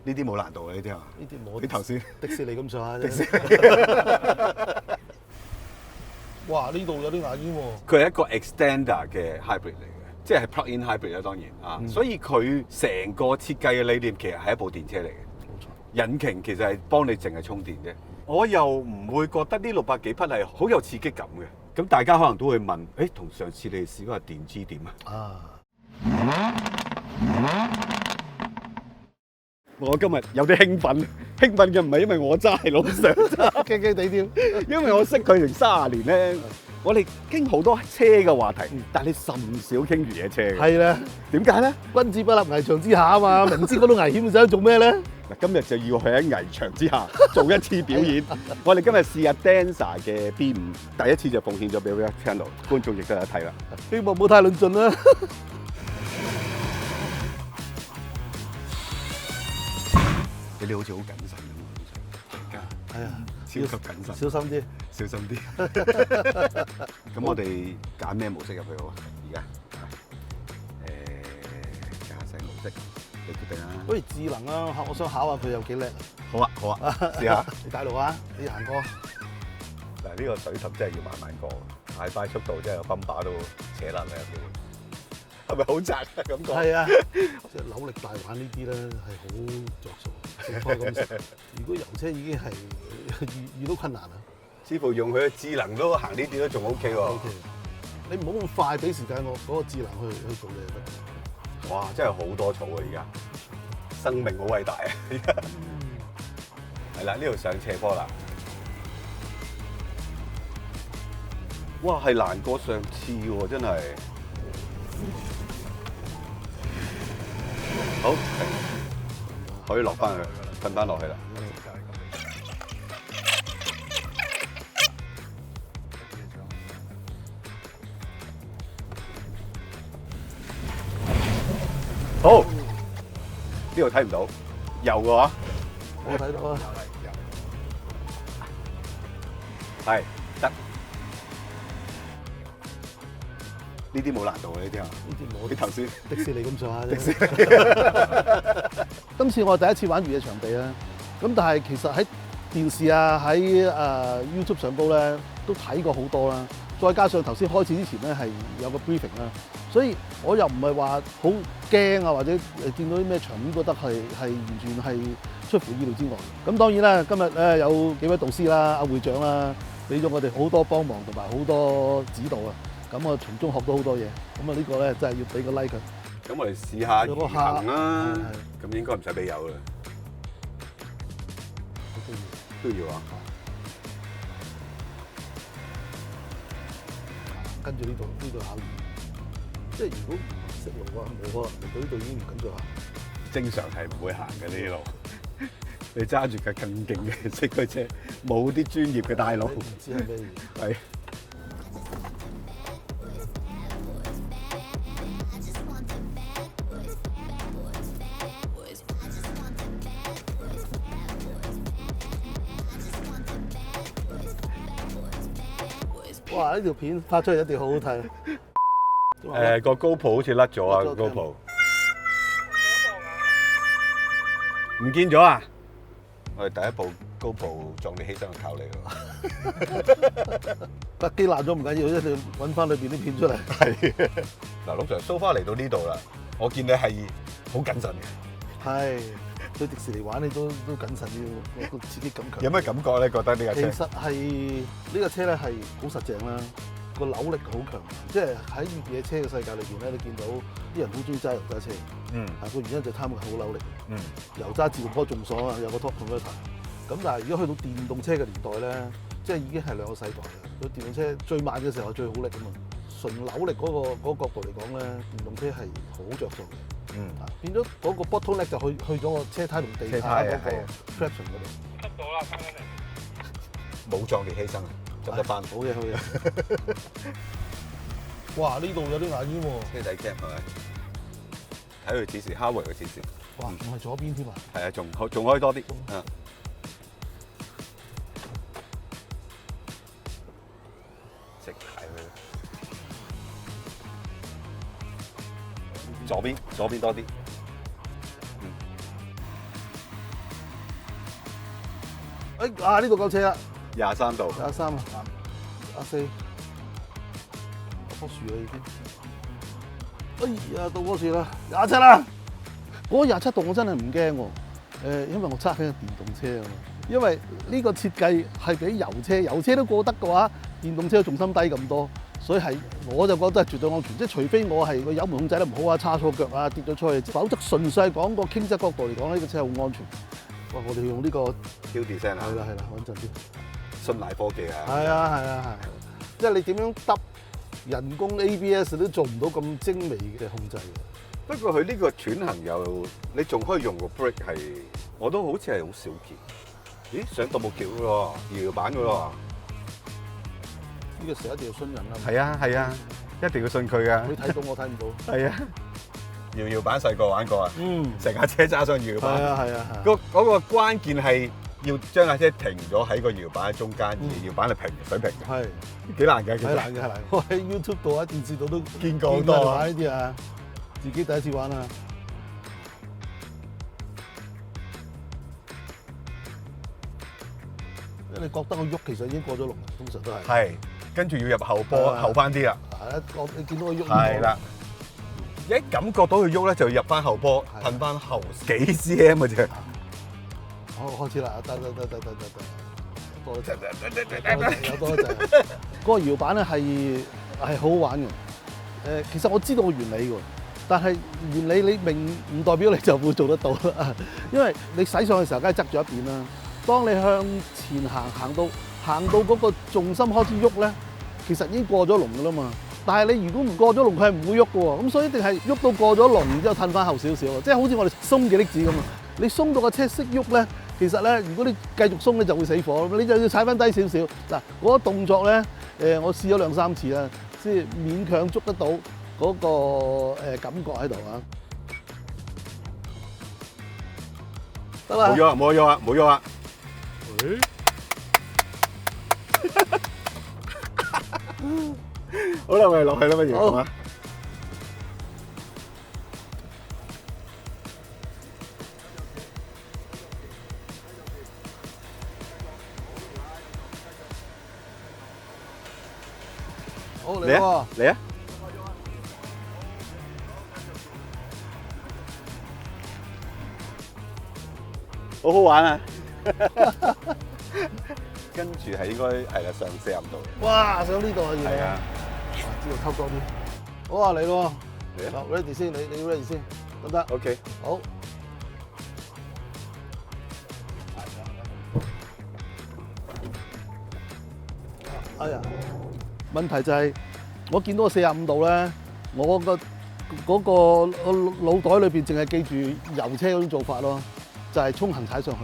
呢啲冇難度嘅呢啲係嘛？呢啲冇你頭先迪士尼咁上下迪士啫。哇！呢度有啲牙煙喎。佢係一個 extender 嘅 hybrid 嚟嘅，即係 plug-in hybrid 啦，當然啊，所以佢成個設計嘅理念其實係一部電車嚟嘅。冇錯。引擎其實係幫你淨係充電啫。我又唔會覺得呢600幾匹係好有刺激感嘅。咁大家可能都會問，誒同上次你哋試嗰個電 G 點啊？我今日有啲興奮嘅唔係因為我揸，係老實揸，驚驚地添。因為我識佢成30年咧，我哋傾好多車嘅話題，但係你甚少傾越野車嘅。係啦，點解咧？君子不立危牆之下啊嘛，明知嗰種危險，想做咩咧？嗱，今日就要喺危牆之下做一次表演。我哋今日試下 Denza 嘅 B5，第一次就奉獻咗俾 Real Channel 觀眾，亦都有得睇啦。希望唔好太論盡啦。你哋好似好謹慎咁，係啊，超級謹慎，小心啲。小心啲。咁我哋揀咩模式入去好啊？而家駕駛模式，你決定啦。不如智能啊，我想考下佢有幾叻。好啊，好啊，試下。你帶路啊，你行過。嗱，呢個水氹真係要慢慢過，太快速度真係個泵把都扯甩啦，有機會。係咪好窄啊？感覺係啊，即係扭力大玩呢啲咧係好着數，正開咁食。如果油車已經係遇到困難啊。似乎用佢嘅智能都行呢啲都仲 OK 喎。OK，你唔好咁快，俾時間我嗰個智能去做嘢得。哇！真係好多草啊！而家生命好偉大啊！而家係啦，呢度上斜坡啦。哇！係難過上次喎，真係。好，可以落翻去，瞓翻落去啦。好，呢度睇唔到，有嘅話，我睇到啊，係得。呢啲冇難度嘅呢啲啊，呢啲冇。你頭先迪士尼咁上下啫。迪士尼。今次我係第一次玩越野場地啊，咁但係其實喺電視啊，喺YouTube 上高咧都睇過好多啦。再加上頭先開始之前咧係有個 briefing 啦，所以我又唔係話好驚啊，或者見到啲咩場面覺得係完全係出乎意料之外。咁當然啦，今日咧有幾位導師啦、阿會長啦，俾咗我哋好多幫忙同埋好多指導啊。咁我從中學到好多嘢。咁啊呢個咧真係要俾個 like 佢。咁我哋試下移行啦，咁應該唔使俾油啦，都要啊。跟住呢度考驗，即係如果唔識路啊，冇可能嚟到呢度已經唔敢再行。正常係唔會行嘅呢啲路，你揸住架更勁嘅四驅車，冇啲專業嘅大佬，唔知係咩嘢。係。哇！呢條片拍出嚟一定好好睇。個 GoPro 好似甩咗啊！GoPro 唔見咗啊！我哋第一部 GoPro 壯烈犧牲係靠你咯。架機爛咗唔緊要，一定要揾翻裏邊啲片出嚟。係。嗱，龍 Sir show 翻嚟到呢度啦，我見你係好謹慎嘅。係。去迪士尼玩你都謹慎要個刺激感強。有咩感覺咧？覺得呢架車？其實係呢個車咧係好實淨啦，個扭力好強。即係喺越野車嘅世界裏邊咧，你見到啲人好中意揸油揸車。個原因就貪佢好扭力。油揸自動波仲爽啊，有個 top converter。咁但係如果去到電動車嘅年代咧，即係已經係兩個世代啦。個電動車最慢嘅時候係最好力㗎嘛。純扭力嗰個角度嚟講咧，電動車係好着數嘅。變咗嗰個 bottleneck 就去咗個車胎同地下嗰個 traction 嗰度。執到啦，翻緊嚟。冇壯烈犧牲啊，執得翻。好嘢，好嘢。哇！呢度有啲牙煙喎。車底 cap 係咪？睇佢指示 ，Howard 嘅指示。哇！唔係左邊添啊。係啊，仲可以多啲。直排佢。左邊多啲。呢度夠車啦23度， ，23啊，24，棵樹啦已經。哎呀，到棵樹啦，27啦。嗰27度我真係唔驚喎，因為我揸緊個電動車啊嘛。因為呢個設計係比油車都過得嘅話，電動車重心低咁多，所以我就覺得係絕對安全。即係除非我係個油門控制得唔好啊，叉錯腳啊，跌咗出去，否則純粹係講個傾側角度嚟講，呢個車好安全。哇！我哋用呢個 Q design 啊，係啦，穩陣啲。信賴科技啊，係啊，即係你點樣揼人工 ABS 都做唔到咁精微嘅控制嘅。不過佢呢個轉行又，你仲可以用個 brake 係，我都好似係好少見。咦，上獨木橋嘅喎，搖板嘅喎。呢個時候一定要信任啦。係啊，一定要信佢㗎。你睇到我睇唔到。係啊，搖板細個玩過啊。成架車揸上搖板。係啊。嗰個關鍵係要將架車停咗喺個搖板中間，而搖板係水平嘅。係。幾難㗎，其實。係難。我喺 YouTube 度喺電視度都見過好多玩呢啲啊，自己第一次玩啊。你覺得佢喐，其實已經過咗龍，通常都係。係，跟住要入後波，後翻啲啦。你見到佢喐。係啦。一感覺到佢喐咧，就要入翻後波，褪翻後幾 cm 嘅啫。好，開始啦，得，多得滯，有多得滯。嗰個搖板咧係好好玩嘅。其實我知道個原理喎，但係原理你明唔代表你就會做得到啦。因為你駛上去嘅時候，梗係側咗一邊啦。當你向前行到嗰個重心開始喐咧，其實已經過咗龍㗎啦嘛。但係你如果唔過咗龍，佢係唔會喐㗎喎。咁所以一定係喐到過咗龍，然之後褪翻後少少，即係好似我哋鬆幾粒子咁啊。你鬆到個車識喐咧，其實咧，如果你繼續鬆咧就會死火，你就要踩翻低少少。嗱，嗰個動作咧，我試咗2-3次啦，先勉強捉得到嗰個感覺喺度啊。得啦。冇喐啊！好啦，我哋落去啦，不如好嘛？好嚟喎！嚟啊！好好玩啊！跟住係應該係啦，上45度。哇！上呢度啊，係啊，呢度溝多啲。好啊，嚟咯！嚟啊 ！ready 先，你 ready 先，得唔得 ？OK。好。哎呀！問題就係我見到個45度咧，我個嗰個腦袋裏邊淨係記住油車嗰種做法咯，就係衝行踩上去。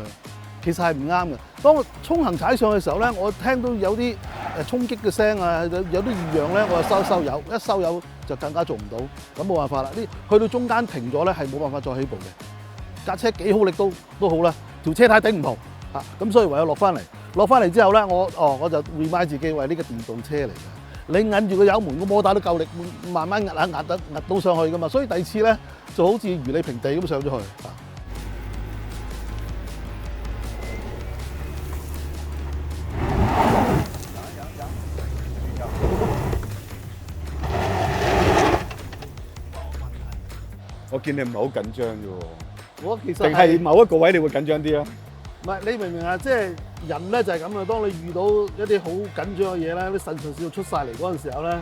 其實係唔啱嘅。當我衝行踩上去嘅時候咧，我聽到有啲衝擊嘅聲啊，有啲異樣咧，我就收油，一收油就更加做唔到。咁冇辦法啦，去到中間停咗咧，係冇辦法再起步嘅。架車幾好力都好啦，條車胎頂唔同啊，咁所以唯有落翻嚟。落翻嚟之後咧，我就 remind 自己，喂，呢個電動車嚟嘅，你揞住個油門，個摩打都夠力，慢慢壓到上去噶嘛。所以第二次咧就好似如履平地咁上咗去。我見你唔係好緊張啫喎。我其實定係某一個位你會緊張啲啊？唔係，你明唔明啊？即係人咧就係咁啊！當你遇到一啲好緊張嘅嘢咧，啲腎上腺素出晒嚟嗰陣時候咧，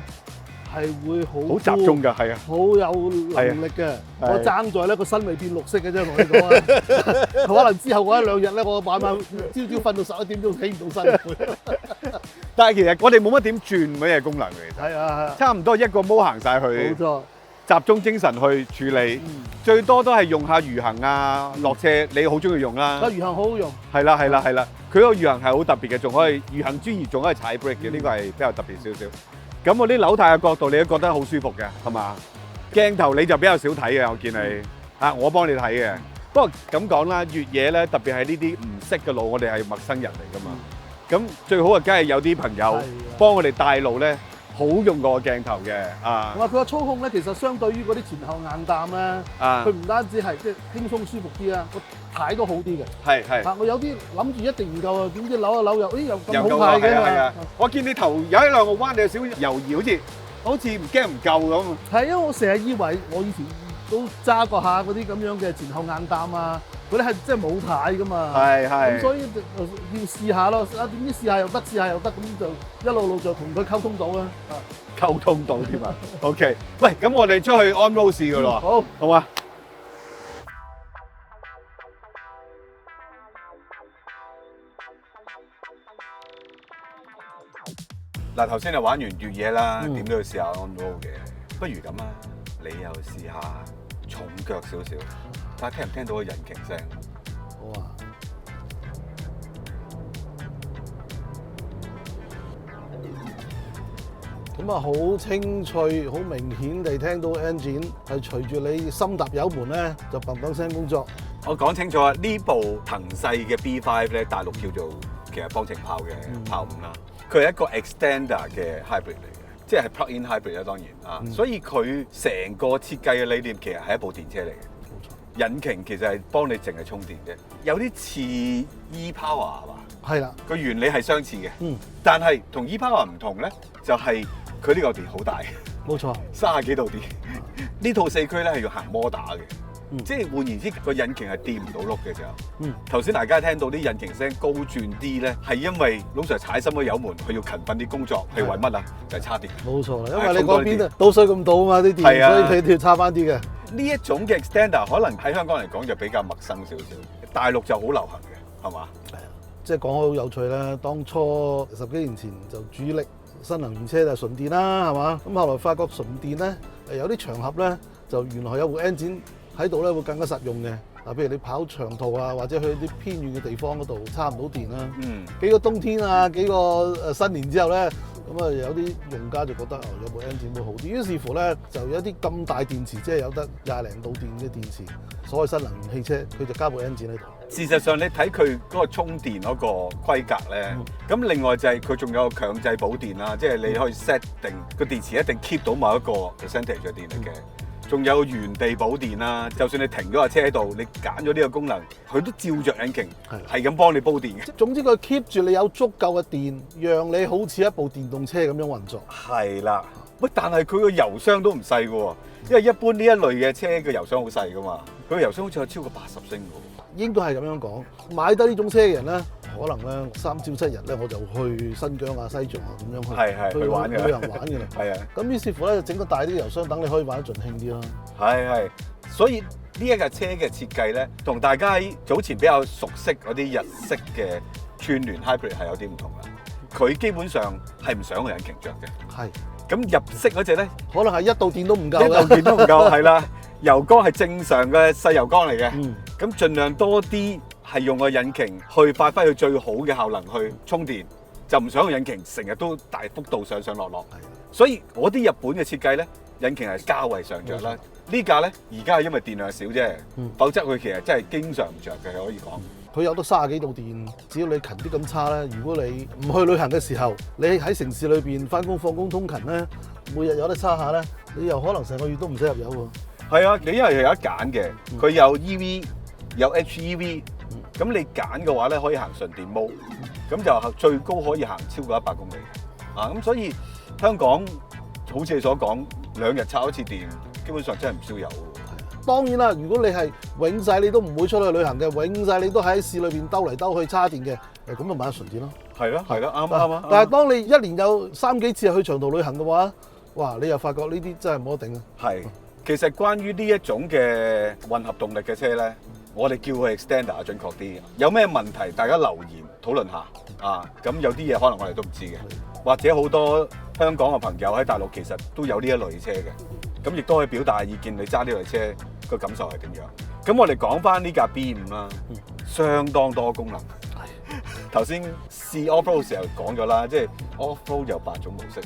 係會好集中㗎，係啊，好有能力嘅。我爭在咧個身未變綠色嘅啫，同你講啊。可能之後嗰1-2日咧，我晚晚朝瞓到11點鐘起唔到身。但係其實我哋冇乜點轉咩功能嘅，其實係啊，差唔多一個毛行晒去。冇錯。集中精神去處理，最多都係用下餘行啊，落車你好中意用啦。個餘行好好用。係啦，佢個餘行係好特別嘅，仲可以餘行之餘仲可以踩 brake 嘅，呢個係比較特別少少。咁我啲扭軚嘅角度你都覺得好舒服嘅，係嘛？鏡頭你就比較少睇嘅，我見你啊，我幫你睇嘅。不過咁講啦，越野咧，特別係呢啲唔識嘅路，我哋係陌生人嚟㗎嘛。咁最好啊，梗係有啲朋友幫我哋帶路咧。好用過鏡頭嘅啊同埋佢個操控咧，其實相對於嗰啲前後硬擔咧，啊佢唔單止係即係輕鬆舒服啲啊，個軚都好啲嘅。係我有啲諗住一定唔夠啊，點知扭一扭又，又咁又好軚嘅係啊！嘛。我見你頭有一兩個彎，你有少少猶豫，好似唔驚唔夠咁。係因為我成日以為我以前都揸過下嗰啲咁樣嘅前後硬擔啊，嗰啲係即係冇軚噶嘛。咁所以要試下咯。點知試下又得，試下又得，咁就一路就同佢溝通到啦。溝通到添啊！OK， 喂，咁我哋出去 on road 試噶咯，好嘛？嗱，頭先就玩完越野啦，點都要試下 on road 嘅。不如咁啊，你又試下重腳少少，睇下聽唔聽到個引擎聲？好啊！咁啊，好清脆、好明顯地聽到 engine 係隨住你心踏油門咧，就砰砰聲工作。我講清楚啊，呢部騰勢嘅 B5 咧，大陸叫做其實方程炮嘅炮5啦，佢係一個 extender 嘅 hybrid 嚟嘅，即係 plug-in hybrid 啦，當然啊，所以佢成個設計嘅理念其實係一部電車嚟嘅。引擎其實係幫你淨係充電嘅，有啲似 e-power 係嘛？係啦，個原理係相似嘅，但係同 e-power 唔同咧，就係佢呢個電好大，冇錯，30幾度電。呢套四驅咧係要行摩打嘅。即係換言之，個引擎係掂唔到轆嘅時候。頭先大家聽到啲引擎聲高轉啲咧，係因為龍 Sir 踩深咗油門，佢要勤奮啲工作，係為乜啊？就係叉電。冇錯啦，因為你嗰邊啊倒水咁倒啊嘛啲電，所以佢要叉翻啲嘅。呢一種嘅 extender 可能喺香港嚟講就比較陌生少少，大陸就好流行嘅，係嘛？係啊，即係講開好有趣啦。當初10幾年前就主力新能源車就純電啦，係嘛？咁後來發覺純電咧，有啲場合咧就原來有部 engine喺度咧會更加實用嘅。嗱，譬如你跑長途啊，或者去啲偏遠嘅地方嗰度插唔到電啦。幾個冬天啊，幾個新年之後咧，咁啊有啲用家就覺得有部 engine 會好啲。於是乎咧，就有啲咁大電池，即係有得20零度電嘅電池，所謂新能源汽車，佢就加部 engine 喺度。事實上，你睇佢嗰個充電嗰個規格咧，咁另外就係佢仲有強制補電啦，即係你可以 set 定個電池一定 keep 到某一個 percentage 嘅電力嘅。仲有原地補電啦，就算你停咗架車喺度，你揀咗呢個功能，佢都照着引擎，係咁幫你煲電嘅。總之佢 keep 住你有足夠嘅電，讓你好似一部電動車咁樣運作。係啦，喂，但係佢個油箱都唔細嘅喎，因為一般呢一類嘅車嘅油箱好細噶嘛，佢個油箱好似有超過80升嘅。應該係咁樣講，買得呢種車嘅人咧，可能咧3朝7日咧，我就去新疆啊、西藏啊咁樣去玩嘅，旅行玩嘅啦。係啊，咁於是乎咧，就整個大啲油箱，等你可以玩得盡興啲咯。係，所以呢一架車嘅設計咧，同大家喺早前比較熟悉嗰啲日式嘅串聯 hybrid 係有啲唔同啦。佢基本上係唔想個引擎着嘅。係。咁入式嗰隻咧，可能係1度電都唔夠，1度電都唔夠，係啦。油缸係正常嘅細油缸嚟嘅，咁盡量多啲係用個引擎去發揮佢最好嘅效能去充電，就唔想個引擎成日都大幅度上上落落。所以嗰啲日本嘅設計咧，引擎係較為上着啦。呢架咧而家係因為電量少啫，否則佢其實真係經常唔着嘅，可以講。佢有得30幾度電，只要你勤啲咁叉咧，如果你唔去旅行嘅時候，你喺城市裏邊翻工放工通勤咧，每日有得叉下咧，你又可能成個月都唔使入油喎。係啊，你因為有得揀嘅，佢有 EV 有 HEV，咁你揀嘅話咧可以行純電模，咁就最高可以行超過100公里啊！咁所以香港好似你所講，2日插一次電，基本上真係唔燒油。當然啦，如果你係永世你都唔會出去旅行嘅，永世你都喺市裏邊兜嚟兜去叉電嘅，咁就買咗純電咯。係咯，係咯，啱啊！但係當你一年有3幾次去長途旅行嘅話，哇！你又發覺呢啲真係冇得頂啊！係。其實關於呢一種嘅混合動力嘅車咧，我哋叫佢 extender 準確啲。有咩問題，大家留言討論下啊。咁有啲嘢可能我哋都唔知嘅，或者好多香港嘅朋友喺大陸其實都有呢一類車嘅，咁亦都可以表達意見。你揸呢類車個感受係點樣？咁我哋講翻呢架 B5啦，相當多功能。頭先試 off-road 時候講咗啦，即係 off-road 有8種模式，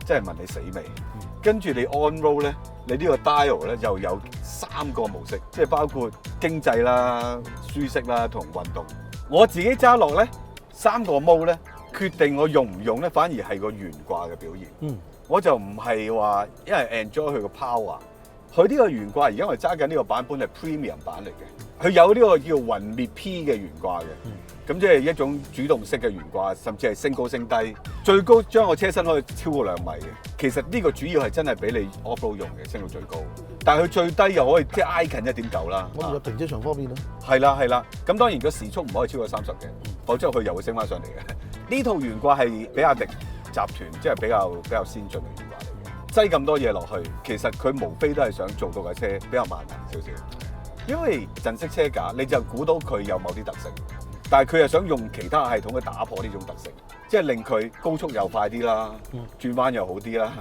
即係問你死未？跟住你 on-road 咧，你呢個 dial 咧又有3個模式，即係包括經濟啦、舒適啦同運動。我自己揸落咧3個 mode 咧，決定我用唔用咧，反而係個懸掛嘅表現。我就唔係話因為 enjoy 佢個 power。佢呢個懸掛而家我哋揸緊呢個版本係 premium 版嚟嘅，佢有呢個叫雲滅 P 嘅懸掛嘅，咁即係一種主動式嘅懸掛，甚至係升高升低，最高將個車身可以超過2米嘅。其實呢個主要係真係俾你 off-road 用嘅，升到最高。但係佢最低又可以即係挨近 1.9 啦。我哋入停車場方面咯。係啦係啦，咁當然個時速唔可以超過30嘅，否則佢又會升翻上嚟嘅。呢套懸掛係比亞迪集團即係比較先進嘅懸掛。擠咁多嘢落去，其實佢無非都係想做到架車比較萬能少少，因為陣式車架你就估到佢有某啲特性，但係佢又想用其他系統去打破呢種特性，即係令佢高速又快啲啦，轉彎又好啲啦，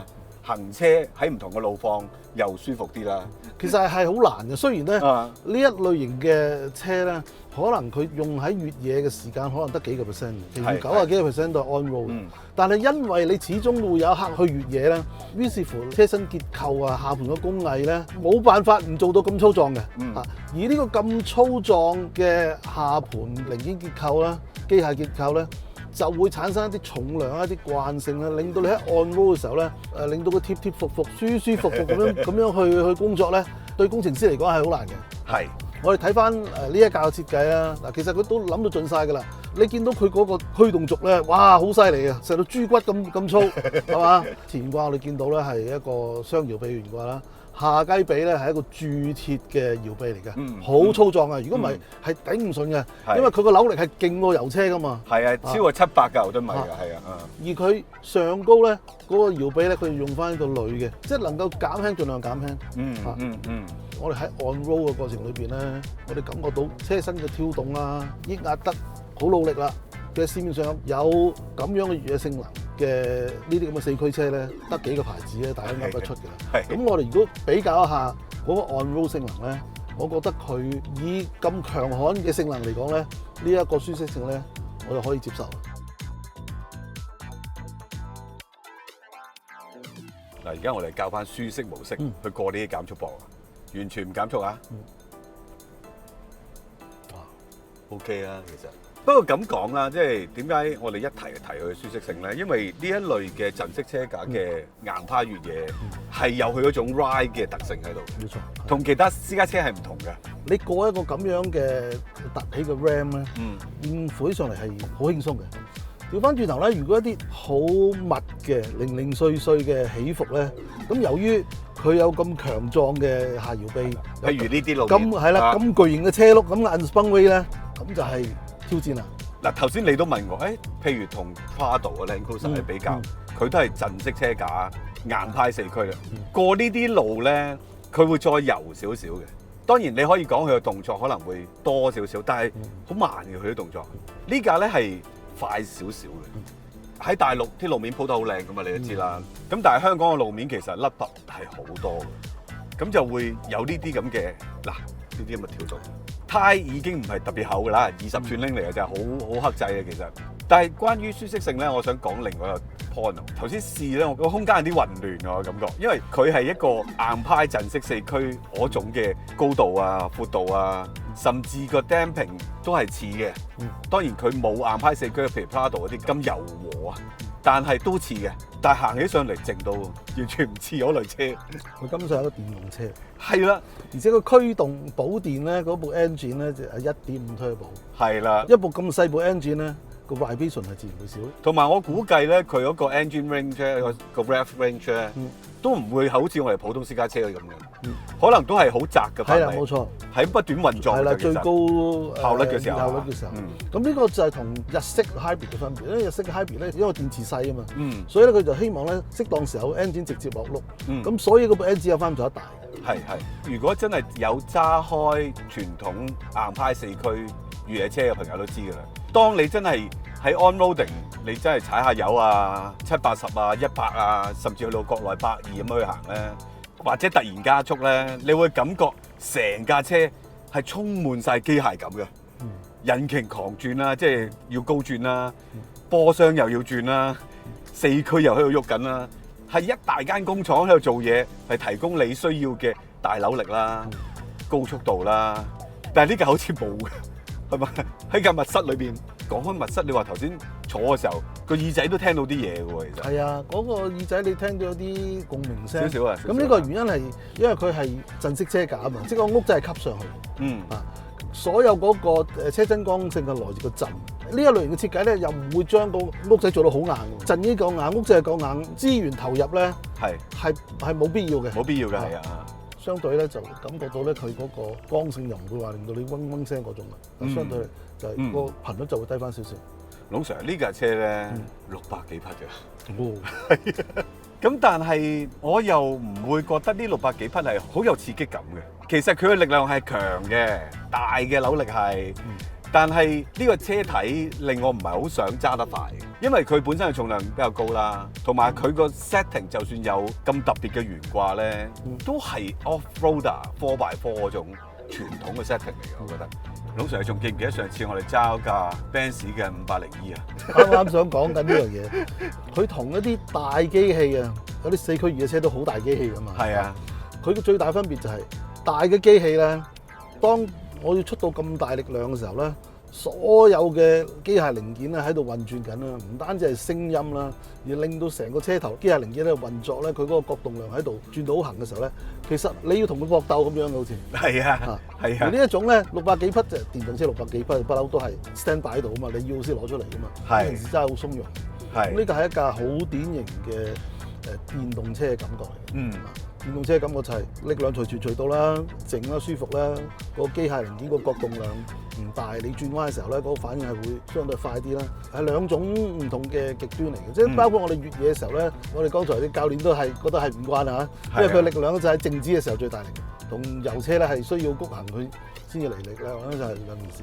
行車喺唔同嘅路況又舒服啲啦。其實係好難嘅，雖然咧呢一類型嘅車咧，可能佢用喺越野嘅時間可能得幾個 percent， 其餘90幾個 percent 都係 on road。但係因為你始終會有一刻去越野咧，於是乎車身結構啊、下盤嘅工藝咧，冇辦法唔做到咁粗壯嘅。而呢個咁粗壯嘅下盤零件結構啦、機械結構咧，就會產生一啲重量、一啲慣性咧，令到你喺 on road 嘅時候咧，令到佢貼貼服服、舒舒服服咁樣去工作咧，對工程師嚟講係好難嘅。係。我哋睇翻呢一架嘅設計啦，嗱，其實佢都諗到盡晒㗎啦。你見到佢嗰個驅動軸咧，哇，好犀利啊，成到豬骨咁粗，係嘛？前掛我哋見到咧係一個雙搖臂懸掛啦，下雞髀咧係一個鑄鐵嘅搖臂嚟嘅，好粗壯啊！如果唔係係頂唔順嘅，因為佢個扭力係勁過油車㗎嘛。係啊，超過700牛頓米㗎，係啊。而佢上高咧嗰個搖臂咧，佢用翻呢個鋁嘅，即係能夠減輕，盡量減輕。我哋喺 on road 嘅過程裏邊咧，我哋感覺到車身嘅跳動啊，抑壓得好努力啦。其實市面上有咁樣嘅越野性能嘅呢啲咁嘅4驅車咧，得幾個牌子咧，大家噏得出嘅啦。咁我哋如果比較一下嗰個 on road 性能咧，我覺得佢以咁強悍嘅性能嚟講咧，呢一個舒適性咧，我就可以接受。嗱，而家我哋教翻舒適模式去過呢啲減速磅。完全唔減速啊！OK 啊，其實不過咁講啦，即係點解我哋一提佢舒適性咧？因為呢一類嘅陣式車架嘅硬派越野係有佢嗰種 ride 嘅特性喺度。冇錯，同其他私家車係唔同嘅。你過一個咁樣嘅凸起嘅 ram 咧，應付起上嚟係好輕鬆嘅。調翻轉頭咧，如果一啲好密嘅零零碎碎嘅起伏咧，咁由於佢有咁強壯嘅下搖臂，譬如呢啲路面，咁係啦，咁巨型嘅車轆，咁 unspun 咧，咁就係挑戰啦。嗱，頭先你都問我，譬如同 Prado 嘅 Land Cruiser 嚟比較，佢都係陣式車架，硬派4驅啦。過呢啲路咧，佢會再柔少少嘅。當然你可以講佢嘅動作可能會多少少，但係好慢嘅佢啲動作。呢架咧係快少少嘅，喺大陸啲路面鋪得好靚㗎嘛，你都知啦。咁但係香港嘅路面其實甩凸係好多嘅，咁就會有呢啲咁嘅嗱，呢啲咁嘅跳動。胎已經唔係特別厚㗎啦，20寸拎嚟嘅就係好克制嘅其實。但係關於舒適性咧，我想講另外一個 point。頭先試咧，我個空間有啲混亂我感覺，因為佢係一個硬派陣式4驅嗰種嘅高度啊、闊度啊，甚至個 damping 都係似嘅。當然佢冇硬派4驅，譬如 Prado 嗰啲咁柔和啊，但係都似嘅。但係行起上嚟靜到完全唔似嗰類車，佢根本上係一個電動車。係啦，而且個驅動補電咧，嗰部 engine 咧就係1.5 turbo。係啦，一部咁細部 engine 咧，個 vibration 係自然會少。同埋我估計咧，佢嗰個 engine range 咧，個 rev range 咧，都唔會好似我哋普通私家車咁嘅，可能都係好窄嘅範圍。係啦，冇錯，喺不斷運作。係啦，最高效率嘅時候。效率嘅時候。咁呢個就係同日式 hybrid 嘅分別。因為日式 hybrid 咧，因為電池細啊嘛，所以咧佢就希望咧適當時候 engine 直接落轆。咁所以嗰部 engine 有翻咁大。係。如果真係有揸開傳統硬派4驅越野車嘅朋友都知㗎啦。當你真係喺 on-roading， 你真係踩下油啊，70-80啊，100啊，甚至去到國內120咁樣去行咧，或者突然加速咧，你會感覺成架車係充滿晒機械感嘅，引擎狂轉啦，即係要高轉啦，波箱又要轉啦，4驅又喺度喐緊啦，係一大間工廠喺度做嘢，係提供你需要嘅大扭力啦、高速度啦，但係呢架好似冇嘅。係咪喺架密室裏邊講開密室，你話頭先坐嘅時候個耳仔都聽到啲嘢嘅喎，其實係啊，嗰個耳仔你聽到有啲共鳴聲。少少啊。咁呢個原因係因為佢係震式車架啊嘛，即係個屋真係吸上去。嗯啊，所有嗰個車真剛性係來自個震。呢一類型嘅設計咧，又唔會將個屋仔做到好硬喎。震呢個硬屋就係夠硬，資源投入咧係冇必要嘅。冇必要嘅係啊。相對咧就感覺到咧佢嗰個剛性又唔會話令到你嗡嗡聲嗰種嘅，相對就係個頻率就會低翻少少。龍 Sir 呢架車咧600幾匹嘅，哦，係啊。咁但係我又唔會覺得呢600幾匹係好有刺激感嘅。其實佢嘅力量係強嘅，大嘅扭力係。但係呢個車體令我唔係好想揸得快，因為佢本身嘅重量比較高啦，同埋佢個 setting 就算有咁特別嘅懸掛咧，都係 off-roader 4x4 嗰種傳統嘅 setting 嚟嘅，我覺得。老 Sir 仲記唔記得上次我哋揸架 Benz 嘅 580E 啊？啱啱想講緊呢樣嘢，佢同一啲大機器啊，有啲4驅越野車都好大機器㗎嘛。係啊，佢嘅最大分別就係大嘅機器咧，當我要出到咁大力量嘅時候咧，所有嘅機械零件咧喺度運轉緊啦，唔單止係聲音啦，而令到成個車頭機械零件咧運作咧，佢嗰個角動量喺度轉到好行嘅時候咧，其實你要同佢搏鬥咁樣嘅好似。係啊，係啊。而呢一種咧600幾匹就電動車600幾匹不嬲都係 stand by 喺度啊嘛，你要先攞出嚟噶嘛。係。平時真係好鬆容。係。呢個係一架好典型嘅電動車嘅感覺嚟嘅。嗯。電動車嘅感覺就係力量隨傳隨到啦，靜啦，舒服啦，個機械零件個角動量唔大，你轉彎嘅時候咧，嗰個反應係會相對快啲啦。係兩種唔同嘅極端嚟嘅，即係包括我哋越野嘅時候咧，我哋剛才啲教練都係覺得係唔慣啊，因為佢力量就係靜止嘅時候最大力，同油車咧係需要谷行佢先至嚟力咧，我覺得就係兩件事。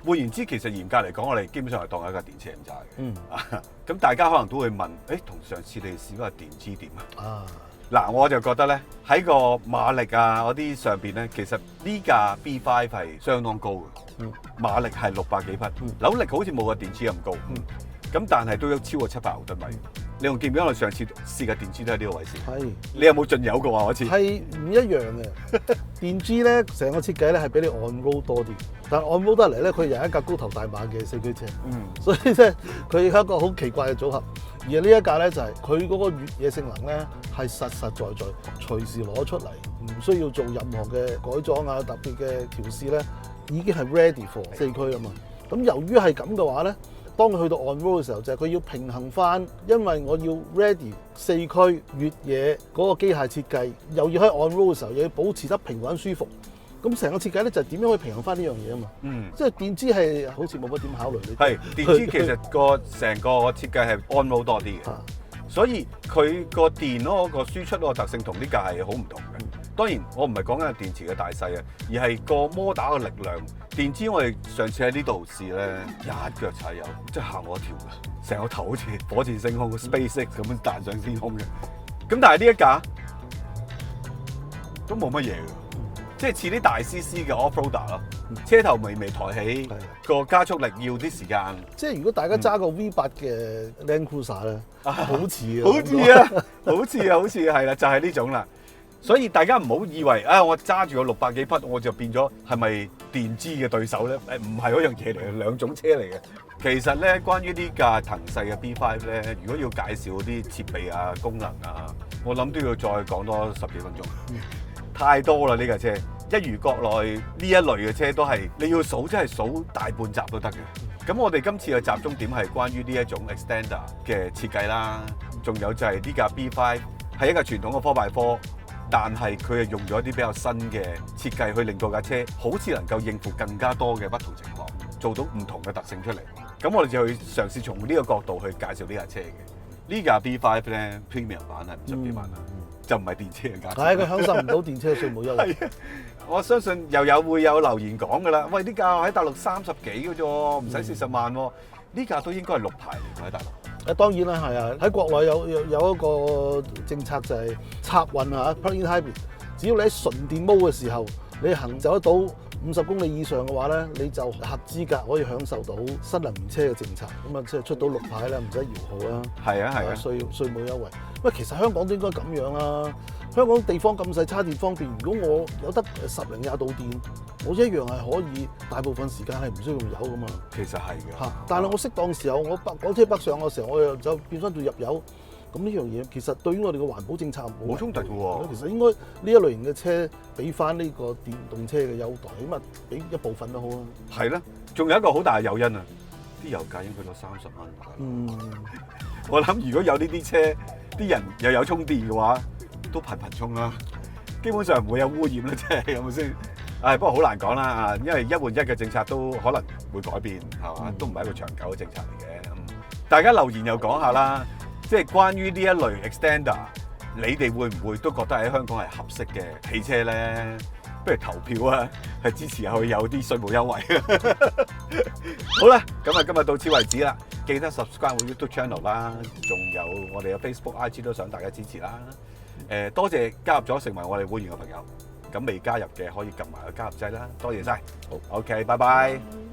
換言之，其實嚴格嚟講，我哋基本上係當係一架電車咁揸嘅。嗯。咁大家可能都會問，同上次你試嗰個電機點啊？嗱，我就覺得咧，喺個馬力啊嗰啲上邊咧，其實呢架 B5 係相當高嘅，馬力係600幾匹，扭力好似冇個電池咁高，咁但係都有超過700牛頓米。你仲記唔記得我上次試架電池都喺呢個位先？係。你有冇進油過啊？嗰次？係唔一樣嘅。電機咧，成個設計咧係比你 on road 多啲，但 on road 得嚟咧，佢又係一架高頭大馬嘅4驅車，所以咧佢係一個好奇怪嘅組合。而呢一架咧就係佢嗰個越野性能咧係實實在在，隨時攞出嚟，唔需要做任何嘅改裝啊、特別嘅調試咧，已經係 ready for 4驅啊嘛。咁由於係咁嘅話咧，當佢去到 on road 嘅時候，就係佢要平衡翻，因為我要 ready 4驅越野嗰個機械設計，又要喺 on road 嘅時候又要保持得平穩舒服。咁成個設計咧就係點樣去平衡翻呢樣嘢啊嘛，即係電機係好似冇乜點考慮呢啲。係電機其實成個設計係 on road 多啲嘅，所以佢個電嗰個輸出嗰個特性同呢架係好唔同嘅。當然我唔係講緊電池嘅大細啊，而係個摩打嘅力量。電機我哋上次喺呢度試咧，一腳踩油，即係行我一條嘅，成個頭好似火箭升空 SpaceX 咁樣彈上天空嘅。咁但係呢一架都冇乜嘢嘅。即係似啲大 CC 嘅 off-roader 咯，車頭微微抬起，個加速力要啲時間。即係如果大家揸個 V8 嘅 Land Cruiser 咧，好似好似係啦，就係呢種啦。所以大家唔好以為我揸住個600幾匹，我就變咗係咪電機嘅對手咧？唔係嗰樣嘢嚟嘅，兩種車嚟嘅。其實咧，關於呢架騰勢嘅 B5 咧，如果要介紹啲設備啊、功能啊，我諗都要再講多10幾分鐘。太多啦呢架車，一如國內呢一類嘅車都係你要數，真係數大半集都得嘅。咁我哋今次嘅集中點係關於呢一種 extender 嘅設計啦，仲有就係呢架 B5 係一架傳統嘅4x4，但係佢係用咗一啲比較新嘅設計去令到架車好似能夠應付更加多嘅不同情況，做到唔同嘅特性出嚟。咁我哋就去嘗試從呢個角度去介紹呢架車嘅。呢架 B5 咧 Premium 版係50幾萬啦。就唔係電車嘅價錢，係佢享受唔到電車嘅稅務優惠。我相信會有留言講㗎啦。喂，呢架喺大陸30幾嘅啫，唔使40萬喎。呢架都應該係綠牌嚟㗎喺大陸。當然啦，係啊，喺國內有一個政策就係插運啊 ，plug-in hybrid。只要你喺純電模嘅時候，你行走得到50公里以上嘅話咧，你就合資格可以享受到新能源車嘅政策。咁啊，即係出到綠牌啦，唔使搖號啦。係啊，稅務優惠。喂，其實香港都應該咁樣啦。香港地方咁細，叉電方便。如果我有得10零20度電，我一樣係可以大部分時間係唔需要用油噶嘛。其實係嘅。嚇！但係我適當時候，我港車北上嘅時候，我又就變翻做入油。咁呢樣嘢其實對於我哋嘅環保政策冇衝突嘅喎。其實應該呢一類型嘅車俾翻呢個電動車嘅優待，起碼俾一部分都好啊。係啦，仲有一個好大嘅誘因啊，啲油價已經去到30蚊。我諗如果有呢啲車，啲人又有充電嘅話，都頻充啦。基本上唔會有污染啦，即係係咪先？不過好難講啦啊，因為1換1嘅政策都可能會改變，係嘛？都唔係一個長久嘅政策嚟嘅。大家留言又講下啦。即係關於呢一類 extender，你哋會唔會都覺得喺香港係合適嘅汽車咧？不如投票啊，係支持佢有啲稅務優惠。好啦，咁啊今日到此為止啦，記得 subscribe 我 YouTube channel 啦，仲有我哋嘅 Facebook、IG 都想大家支持啦。多謝加入咗成為我哋會員嘅朋友，咁未加入嘅可以撳埋個加入掣啦，多謝晒。好 OK，拜拜。